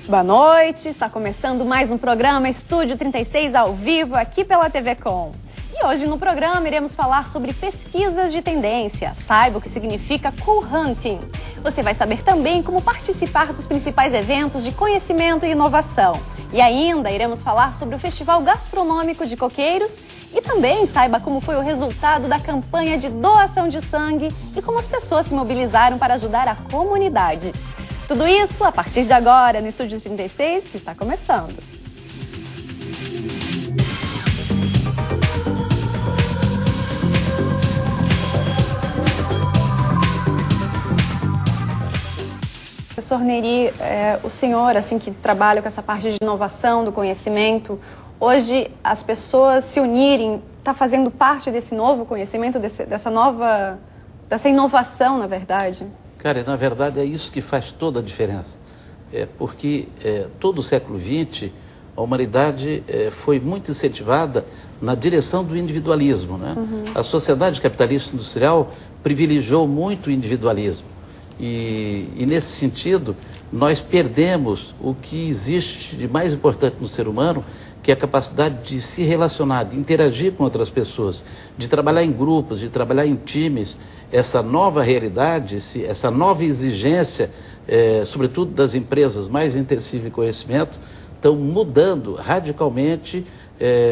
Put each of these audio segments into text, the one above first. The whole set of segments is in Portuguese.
Boa noite, está começando mais um programa Estúdio 36 ao vivo aqui pela TV Com. E hoje no programa iremos falar sobre pesquisas de tendência. Saiba o que significa Cool Hunting. Você vai saber também como participar dos principais eventos de conhecimento e inovação. E ainda iremos falar sobre o Festival Gastronômico de Coqueiros e também saiba como foi o resultado da campanha de doação de sangue e como as pessoas se mobilizaram para ajudar a comunidade. Tudo isso a partir de agora no Estúdio 36, que está começando. Professor Neri, o senhor, assim, que trabalha com essa parte de inovação, do conhecimento, hoje as pessoas se unirem, está fazendo parte desse novo conhecimento, dessa inovação, na verdade? Cara, na verdade é isso que faz toda a diferença. Porque todo o século XX a humanidade foi muito incentivada na direção do individualismo, né? Uhum. A sociedade capitalista industrial privilegiou muito o individualismo. E nesse sentido, nós perdemos o que existe de mais importante no ser humano, que é a capacidade de se relacionar, de interagir com outras pessoas, de trabalhar em grupos, de trabalhar em times. Essa nova realidade, essa nova exigência, sobretudo das empresas mais intensivas em conhecimento, estão mudando radicalmente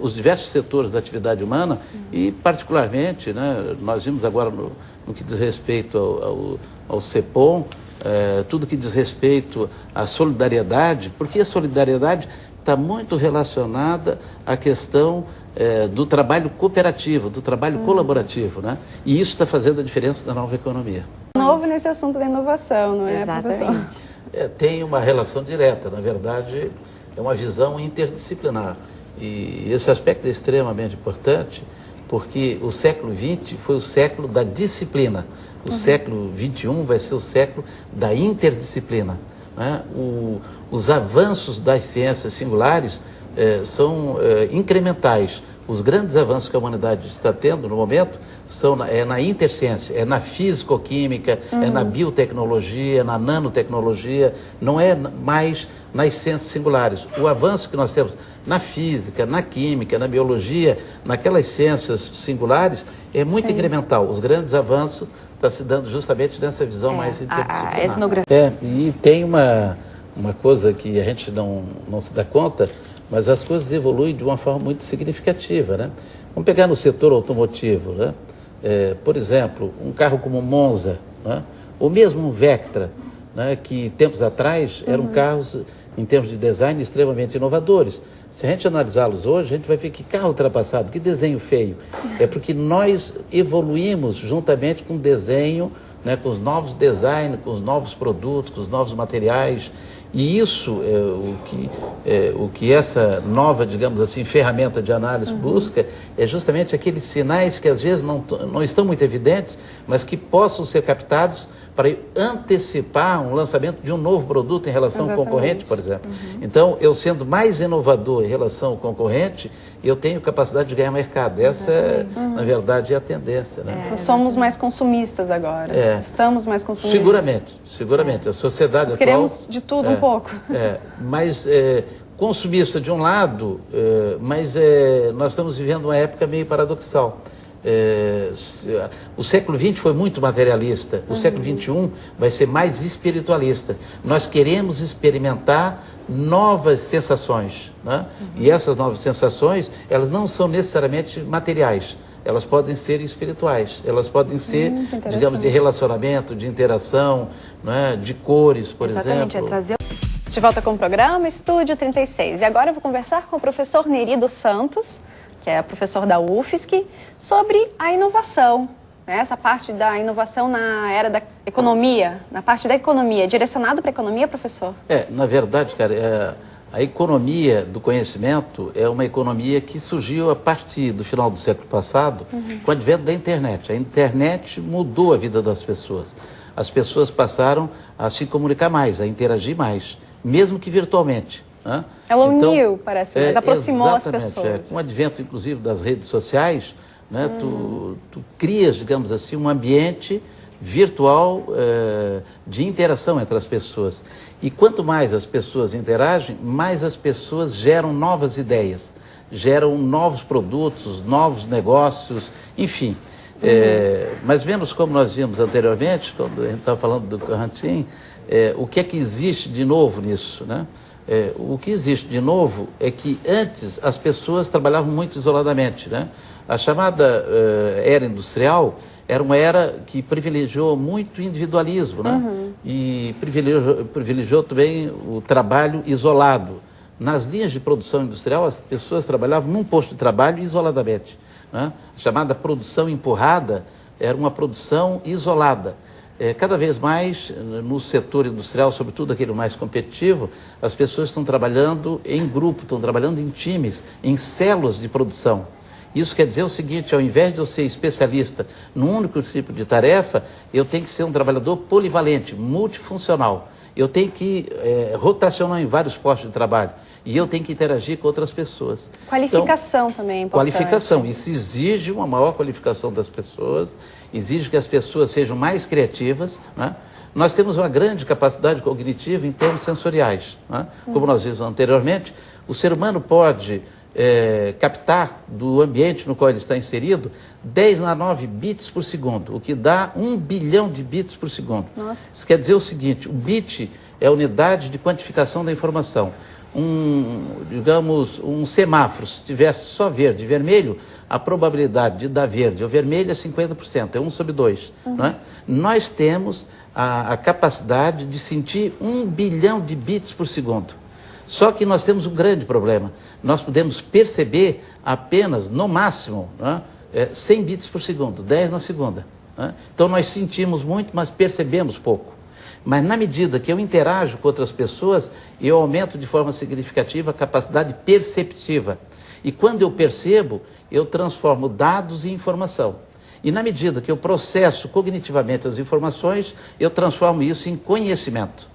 os diversos setores da atividade humana e, particularmente, né, nós vimos agora no que diz respeito ao CEPOM, tudo que diz respeito à solidariedade, porque a solidariedade está muito relacionada à questão do trabalho cooperativo, do trabalho colaborativo, né? E isso está fazendo a diferença da nova economia. Novo nesse assunto da inovação, não é, professor? Tem uma relação direta, na verdade, é uma visão interdisciplinar. E esse aspecto é extremamente importante, porque o século XX foi o século da disciplina. O século XXI vai ser o século da interdisciplina, né? Os avanços das ciências singulares são incrementais. Os grandes avanços que a humanidade está tendo no momento são na interciência, é na físico-química, é na biotecnologia, na nanotecnologia, não é mais nas ciências singulares. O avanço que nós temos na física, na química, na biologia, naquelas ciências singulares, é muito incremental. Os grandes avanços estão se dando justamente nessa visão mais interdisciplinar. A etnografia. E tem uma coisa que a gente não se dá conta, mas as coisas evoluem de uma forma muito significativa, né? Vamos pegar no setor automotivo, né? Por exemplo, um carro como o Monza, né? Ou mesmo um Vectra, né? Que tempos atrás eram carros, em termos de design, extremamente inovadores. Se a gente analisá-los hoje, a gente vai ver que carro ultrapassado, que desenho feio. É porque nós evoluímos juntamente com o desenho, né? Com os novos designs, com os novos produtos, com os novos materiais. E isso o que essa nova, digamos assim, ferramenta de análise busca é justamente aqueles sinais que às vezes não estão muito evidentes, mas que possam ser captados para antecipar um lançamento de um novo produto em relação ao concorrente, por exemplo. Então, eu sendo mais inovador em relação ao concorrente, eu tenho capacidade de ganhar mercado. Essa, na verdade, é a tendência, né? Nós somos mais consumistas agora. Estamos mais consumistas. Seguramente. A sociedade Nós atual... queremos de tudo um pouco. Mas consumista de um lado, mas nós estamos vivendo uma época meio paradoxal. O século XX foi muito materialista, o século XXI vai ser mais espiritualista. Nós queremos experimentar novas sensações, né? E essas novas sensações, elas não são necessariamente materiais, elas podem ser espirituais, elas podem ser, digamos, de relacionamento, de interação, né? De cores, por exemplo. De volta com o programa Estúdio 36. E agora eu vou conversar com o professor Neri dos Santos, que é professor da UFSC, sobre a inovação, né? Essa parte da inovação na era da economia, na parte da economia. Direcionado para a economia, professor? Na verdade, cara, a economia do conhecimento é uma economia que surgiu a partir do final do século passado, com o advento da internet. A internet mudou a vida das pessoas. As pessoas passaram a se comunicar mais, a interagir mais, mesmo que virtualmente. Né? Ela uniu, parece, mas aproximou as pessoas. Com o advento, inclusive, das redes sociais, né, tu crias, digamos assim, um ambiente virtual de interação entre as pessoas. E quanto mais as pessoas interagem, mais as pessoas geram novas ideias, geram novos produtos, novos negócios, enfim. Mais ou menos como nós vimos anteriormente, quando a gente estava falando do Corentin, o que é que existe de novo nisso, né? O que existe de novo é que antes as pessoas trabalhavam muito isoladamente, né? A chamada era industrial era uma era que privilegiou muito o individualismo, né? E privilegiou também o trabalho isolado. Nas linhas de produção industrial, as pessoas trabalhavam num posto de trabalho isoladamente, né? A chamada produção empurrada era uma produção isolada. Cada vez mais no setor industrial, sobretudo aquele mais competitivo, as pessoas estão trabalhando em grupo, estão trabalhando em times, em células de produção. Isso quer dizer o seguinte: ao invés de eu ser especialista num único tipo de tarefa, eu tenho que ser um trabalhador polivalente, multifuncional. Eu tenho que rotacionar em vários postos de trabalho e eu tenho que interagir com outras pessoas. Qualificação então, também é importante. Qualificação. Isso exige uma maior qualificação das pessoas, exige que as pessoas sejam mais criativas, né? Nós temos uma grande capacidade cognitiva em termos sensoriais, né? Como nós vimos anteriormente, o ser humano pode captar do ambiente no qual ele está inserido 10 a 9 bits por segundo, o que dá 1 bilhão de bits por segundo. Nossa. Isso quer dizer o seguinte: o bit é a unidade de quantificação da informação. Digamos, um semáforo, se tivesse só verde e vermelho, a probabilidade de dar verde ou vermelho é 50%, é 1 sobre 2. Não é? Nós temos a capacidade de sentir 1 bilhão de bits por segundo. Só que nós temos um grande problema. Nós podemos perceber apenas, no máximo, 100 bits por segundo, 10 na segunda. Então nós sentimos muito, mas percebemos pouco. Mas na medida que eu interajo com outras pessoas, eu aumento de forma significativa a capacidade perceptiva. E quando eu percebo, eu transformo dados em informação. E na medida que eu processo cognitivamente as informações, eu transformo isso em conhecimento.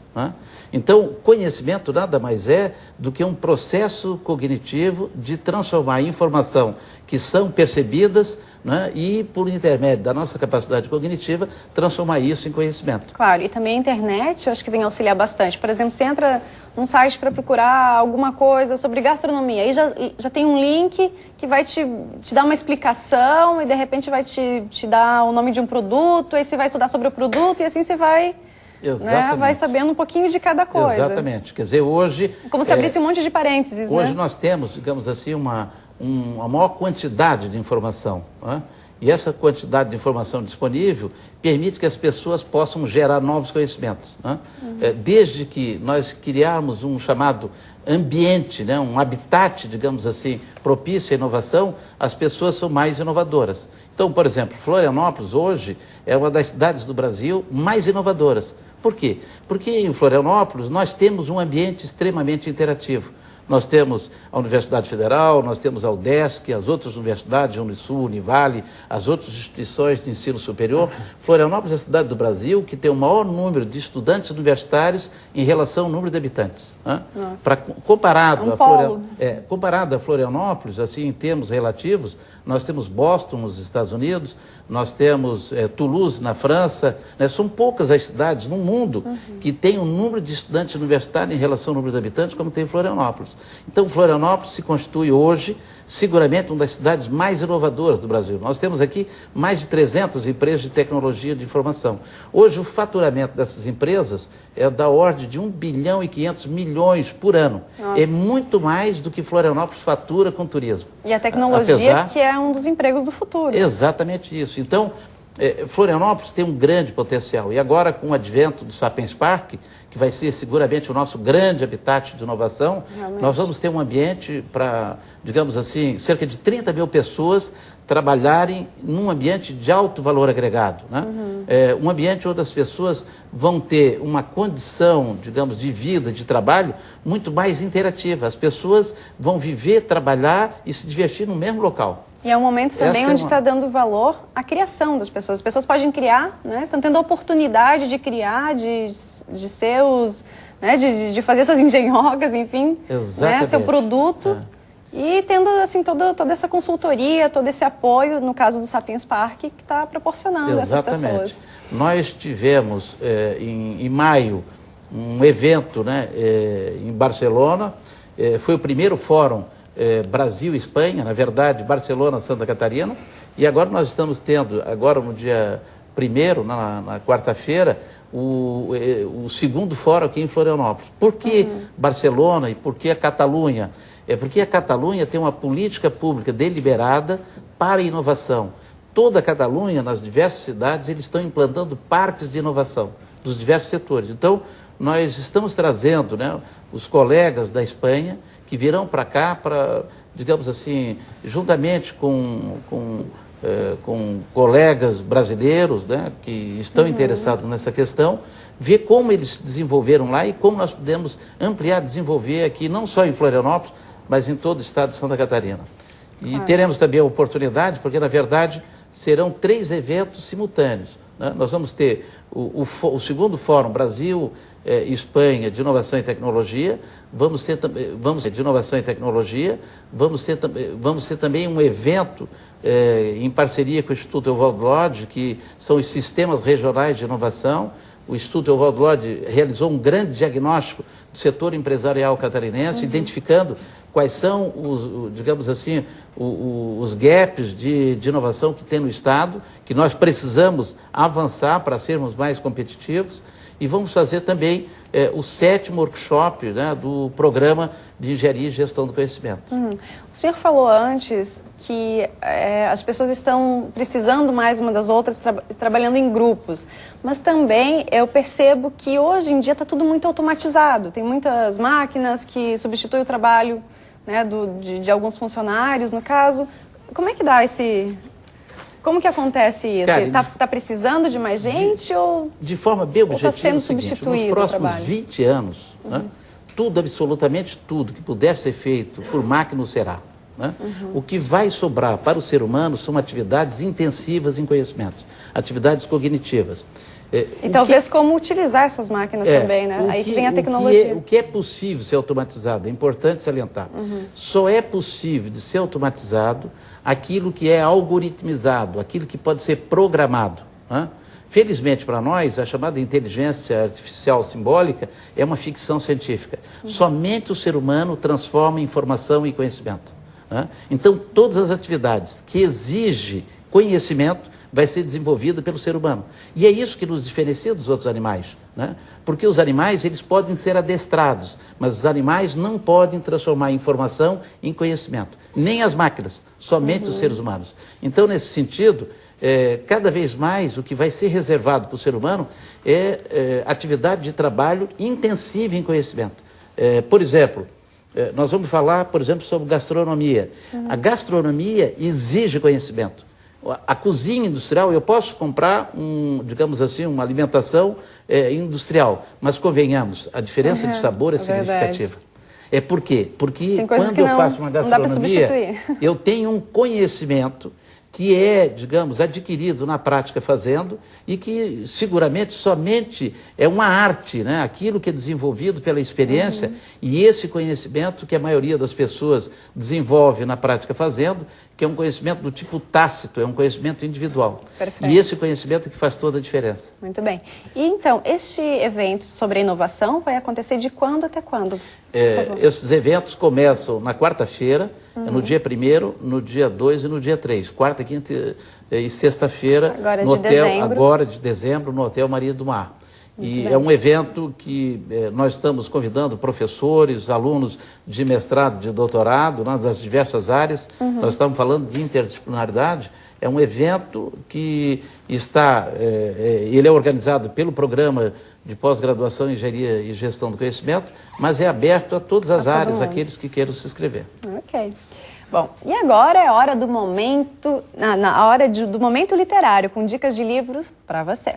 Então, conhecimento nada mais é do que um processo cognitivo de transformar informação que são percebidas, né, e, por intermédio da nossa capacidade cognitiva, transformar isso em conhecimento. Claro, e também a internet, eu acho que vem auxiliar bastante. Por exemplo, você entra num site para procurar alguma coisa sobre gastronomia, aí já tem um link que vai te dar uma explicação e, de repente, vai te dar o nome de um produto, aí você vai estudar sobre o produto e assim você vai... Né? Vai sabendo um pouquinho de cada coisa. Exatamente. Quer dizer, hoje... Como se abrisse um monte de parênteses, hoje, né? Nós temos, digamos assim, uma maior quantidade de informação, né? E essa quantidade de informação disponível permite que as pessoas possam gerar novos conhecimentos, né? Desde que nós criarmos um chamado ambiente, né? Um habitat, digamos assim, propício à inovação, as pessoas são mais inovadoras. Então, por exemplo, Florianópolis hoje é uma das cidades do Brasil mais inovadoras. Por quê? Porque em Florianópolis nós temos um ambiente extremamente interativo. Nós temos a Universidade Federal, nós temos a UDESC, as outras universidades, Unisul, Univale, as outras instituições de ensino superior. Florianópolis é a cidade do Brasil que tem o maior número de estudantes universitários em relação ao número de habitantes. Né? Comparado a Florianópolis, assim, em termos relativos, nós temos Boston nos Estados Unidos, nós temos Toulouse na França, né? São poucas as cidades no mundo que têm um número de estudantes universitários em relação ao número de habitantes como tem Florianópolis. Então, Florianópolis se constitui hoje, seguramente, uma das cidades mais inovadoras do Brasil. Nós temos aqui mais de 300 empresas de tecnologia de informação. Hoje, o faturamento dessas empresas é da ordem de 1 bilhão e 500 milhões por ano. Nossa. É muito mais do que Florianópolis fatura com turismo. E a tecnologia que é um dos empregos do futuro. Exatamente isso. Então, Florianópolis tem um grande potencial. E agora, com o advento do Sapiens Park, que vai ser seguramente o nosso grande habitat de inovação, realmente, nós vamos ter um ambiente para, digamos assim, cerca de 30 mil pessoas trabalharem num ambiente de alto valor agregado, né? Um ambiente onde as pessoas vão ter uma condição, digamos, de vida, de trabalho, muito mais interativa. As pessoas vão viver, trabalhar e se divertir no mesmo local. E é um momento também onde está dando valor à criação das pessoas. As pessoas podem criar, né? Estão tendo a oportunidade de criar, de ser os, né? de fazer suas engenhocas, enfim, né? Seu produto. E tendo assim, toda essa consultoria, todo esse apoio, no caso do Sapiens Park, que está proporcionando essas pessoas. Nós tivemos, em maio, um evento, né, em Barcelona. Foi o primeiro fórum Brasil e Espanha, na verdade, Barcelona, Santa Catarina. E agora nós estamos tendo, agora no dia 1º, na quarta-feira, o segundo fórum aqui em Florianópolis. Por que Barcelona e por que a Catalunha? Porque a Catalunha tem uma política pública deliberada para a inovação. Toda a Catalunha, nas diversas cidades, eles estão implantando parques de inovação dos diversos setores. Então, nós estamos trazendo, né, os colegas da Espanha que virão para cá para, digamos assim, juntamente com colegas brasileiros, né, que estão interessados nessa questão, ver como eles desenvolveram lá e como nós podemos ampliar, desenvolver aqui, não só em Florianópolis, mas em todo o estado de Santa Catarina. E teremos também a oportunidade, porque na verdade serão 3 eventos simultâneos, né? Nós vamos ter o segundo Fórum Brasil e Espanha de Inovação e Tecnologia, vamos ter de Inovação e Tecnologia, vamos ter também um evento em parceria com o Instituto Evaldo Lodge, que são os sistemas regionais de inovação. O Instituto Evaldo Lodge realizou um grande diagnóstico do setor empresarial catarinense, identificando quais são digamos assim, os gaps de inovação que tem no Estado, que nós precisamos avançar para sermos mais competitivos. E vamos fazer também o 7º workshop, né, do Programa de Engenharia e Gestão do Conhecimento. O senhor falou antes que as pessoas estão precisando mais uma das outras, trabalhando em grupos. Mas também eu percebo que hoje em dia está tudo muito automatizado. Tem muitas máquinas que substituem o trabalho, né, de alguns funcionários, no caso. Como é que dá esse... Como que acontece isso? Está precisando de mais gente ou... De forma bem objetiva, está sendo é o seguinte, substituído nos próximos 20 anos, né, tudo, absolutamente tudo que puder ser feito por máquina será. Né? O que vai sobrar para o ser humano são atividades intensivas em conhecimento, atividades cognitivas. E talvez como utilizar essas máquinas também, né? Aí que vem a tecnologia. O que é possível ser automatizado, é importante salientar. Só é possível de ser automatizado aquilo que é algoritmizado, aquilo que pode ser programado. Né? Felizmente para nós, a chamada inteligência artificial simbólica é uma ficção científica. Somente o ser humano transforma informação em conhecimento. Né? Então, todas as atividades que exigem conhecimento vai ser desenvolvida pelo ser humano. E é isso que nos diferencia dos outros animais. Né? Porque os animais, eles podem ser adestrados, mas os animais não podem transformar informação em conhecimento. Nem as máquinas, somente os seres humanos. Então, nesse sentido, cada vez mais o que vai ser reservado para o ser humano é atividade de trabalho intensiva em conhecimento. Por exemplo, nós vamos falar, por exemplo, sobre gastronomia. A gastronomia exige conhecimento. A cozinha industrial, eu posso comprar, digamos assim, uma alimentação industrial, mas convenhamos, a diferença de sabor é significativa. Por quê? Porque quando eu faço uma gastronomia, eu tenho um conhecimento que é, digamos, adquirido na prática fazendo e que seguramente somente é uma arte, né? Aquilo que é desenvolvido pela experiência e esse conhecimento que a maioria das pessoas desenvolve na prática fazendo, que é um conhecimento do tipo tácito, é um conhecimento individual. Perfeito. E esse conhecimento é que faz toda a diferença. Muito bem. E então, este evento sobre a inovação vai acontecer de quando até quando? Esses eventos começam na quarta-feira, no dia 1º, no dia 2 e no dia 3. Quarta, quinta e sexta-feira, agora de dezembro, no Hotel Maria do Mar. E é um evento que nós estamos convidando professores, alunos de mestrado, de doutorado, né, das diversas áreas. Nós estamos falando de interdisciplinaridade. É um evento que ele é organizado pelo Programa de Pós-Graduação em Engenharia e Gestão do Conhecimento, mas é aberto a todas as áreas, aqueles que queiram se inscrever. Ok. Bom, e agora é hora do momento, do momento literário, com dicas de livros para você.